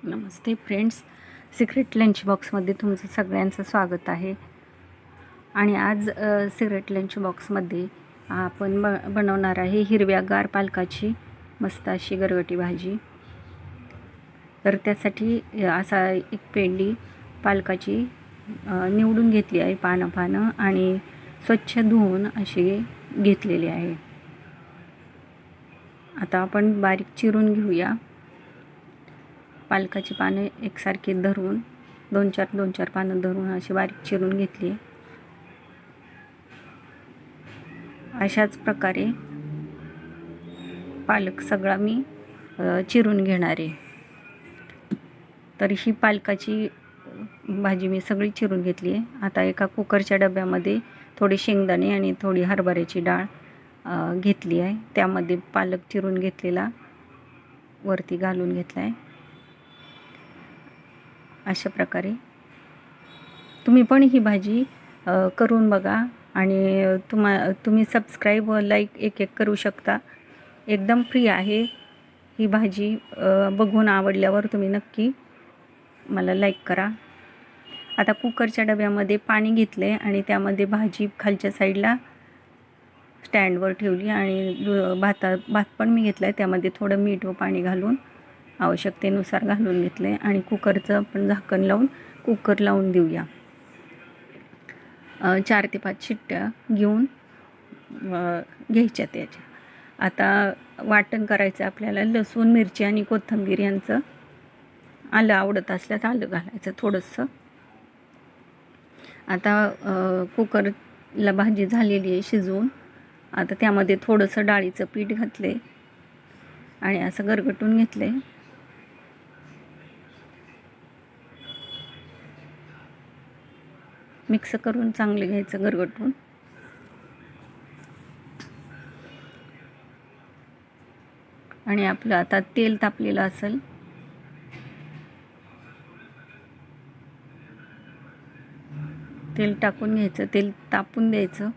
नमस्ते friends, secret lunch बॉक्समध्ये तुमचं सगळ्यांचं स्वागत आहे. आणि आज सिक्रेट लंच बॉक्समध्ये आपण बनवणार आहे हिरव्यागार पालकाची मस्त अशी गरगटी भाजी. तर त्यासाठी असा एक पेंडी पालकाची निवडून घेतली आहे, पानं आणि स्वच्छ धुवून अशी घेतलेली आहे. आता आपण बारीक चिरून घेऊया. पालकाची पाने एकसारखी धरून दोन चार पानं धरून अशी बारीक चिरून घेतली. अशाच प्रकारे पालक सगळा मी चिरून घेणार आहे. तर ही पालकाची भाजी मी सगळी चिरून घेतली आहे. आता एका कुकरच्या डब्यामध्ये थोडी शेंगदाणे आणि थोडी हरभऱ्याची डाळ घेतली आहे. त्यामध्ये पालक चिरून घेतलेला वरती घालून घेतला आहे. अशा प्रकारे तुम्ही पण ही भाजी करून बघा आणि तुम्ही सबस्क्राईब व लाईक एक करू शकता. एकदम फ्री आहे ही भाजी. बघून आवडल्यावर तुम्ही नक्की मला लाईक करा. आता कुकरच्या डब्यामध्ये पाणी घेतले आणि त्यामध्ये भाजी खालच्या साईडला स्टँडवर ठेवली आणि भात पण मी घेतला आहे. त्यामध्ये थोडं मीठ व पाणी घालून आवश्यकतेनुसार घालून घेतले आणि कुकरचं आपण झाकण लावून कुकर लावून देऊया. 4 ते 5 शिट्ट्या घेऊन घ्यायच्या त्याच्या. आता वाटण करायचं आपल्याला. लसूण, मिरची आणि कोथिंबीर यांचं. आलं आवडत असल्यास आलं घालायचं थोडंसं. आता कुकरला भाजी झालेली आहे शिजवून. आता त्यामध्ये थोडंसं डाळीचं पीठ घातले आणि असं गरगटून घेतले. मिक्स करून चांगले घ्यायचं गरगटून. आणि आपलं आता तेल तापलेलं असेल. तेल टाकून घ्यायचं, तेल तापून द्यायचं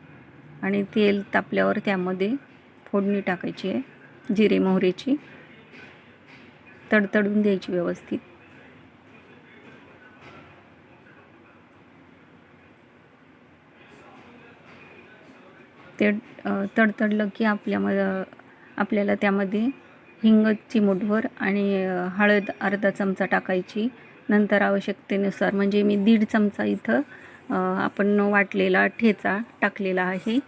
आणि तेल तापल्यावर त्यामध्ये फोडणी टाकायची आहे जिरे मोहरीची. तडतडून द्यायची व्यवस्थित. ते तडतडलं की आपल्याला त्यामध्ये हिंग चिमूटभर आणि हळद अर्धा चमचा टाकायची. नंतर आवश्यकतेनुसार, म्हणजे मी 1.5 चमचा इथं आपण वाटलेला ठेचा टाकलेला आहे.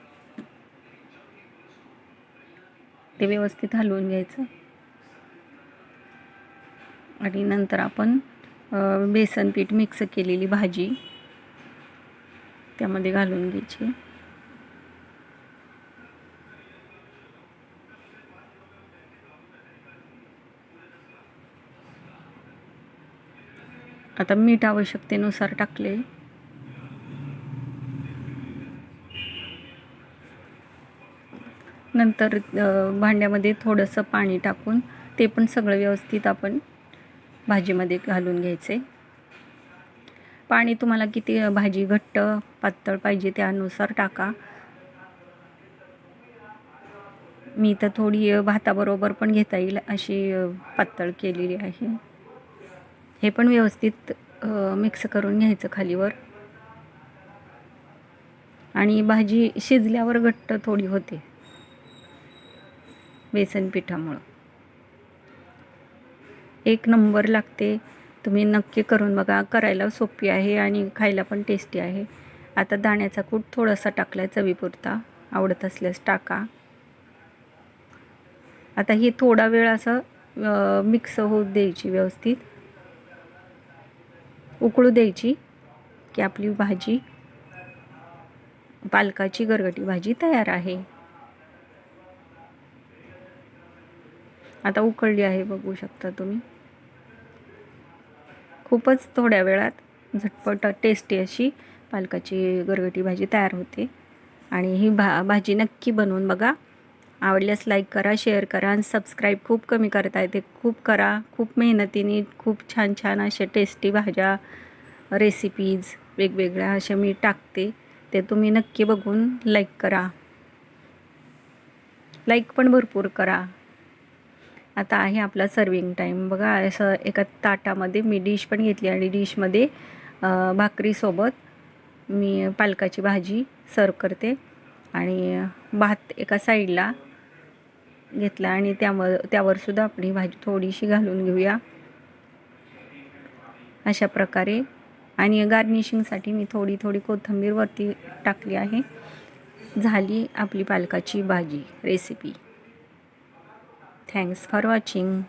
ते व्यवस्थित हलवून घ्यायचं आणि नंतर आपण बेसन पीठ मिक्स केलेली भाजी त्यामध्ये घालून घ्यायची. आता मीठ आवश्यकतेनुसार टाकले. नंतर भांड्यामध्ये थोडंसं पाणी टाकून ते पण सगळं व्यवस्थित आपण भाजीमध्ये घालून घ्यायचे. पाणी तुम्हाला किती भाजी घट्ट पातळ पाहिजे त्यानुसार टाका. मी तर थोडी भाताबरोबर पण घेता येईल अशी पातळ केलेली आहे. हे पण व्यवस्थित मिक्स करून घ्यायचं खालीवर. आणि भाजी शिजल्यावर घट्ट थोडी होते बेसन पिठामुळं. एक नंबर लागते. तुम्ही नक्की करून बघा. करायला सोपी आहे आणि खायला पण टेस्टी आहे. आता दाण्याचा कूट थोडासा टाकला चवीपुरता, आवडत असल्यास टाका. आता ही थोडा वेळ असं मिक्स होऊ द्यायची, व्यवस्थित उकळू द्यायची की आपली भाजी, पालकाची गरगटी भाजी तयार आहे. आता उकळली आहे, बघू शकता तुम्ही. खूपच थोड्या वेळात झटपट टेस्टी अशी पालकाची गरगटी भाजी तयार होते. आणि ही भाजी नक्की बनवून बघा. आवडल्यास लाईक करा, शेअर करा आणि सबस्क्राईब खूप कमी करता येते. खूप करा. खूप मेहनतीने खूप छान अशा टेस्टी भाज्या, रेसिपीज वेगवेगळ्या अशा मी टाकते. ते तुम्ही नक्की बघून लाईक करा. लाईक पण भरपूर करा. आता आहे आपला सर्विंग टाईम. बघा असं एका ताटामध्ये मी डिश पण घेतली आणि डिशमध्ये भाकरीसोबत मी पालकाची भाजी सर्व करते आणि भात एका साईडला घेतला आणि त्यावर सुद्धा आपली भाजी थोडीशी घालून घेऊया अशा प्रकारे. आणि गार्निशिंगसाठी मी थोडी कोथिंबीर वरती टाकली आहे. झाली आपली पालकाची भाजी रेसिपी. Thanks for watching.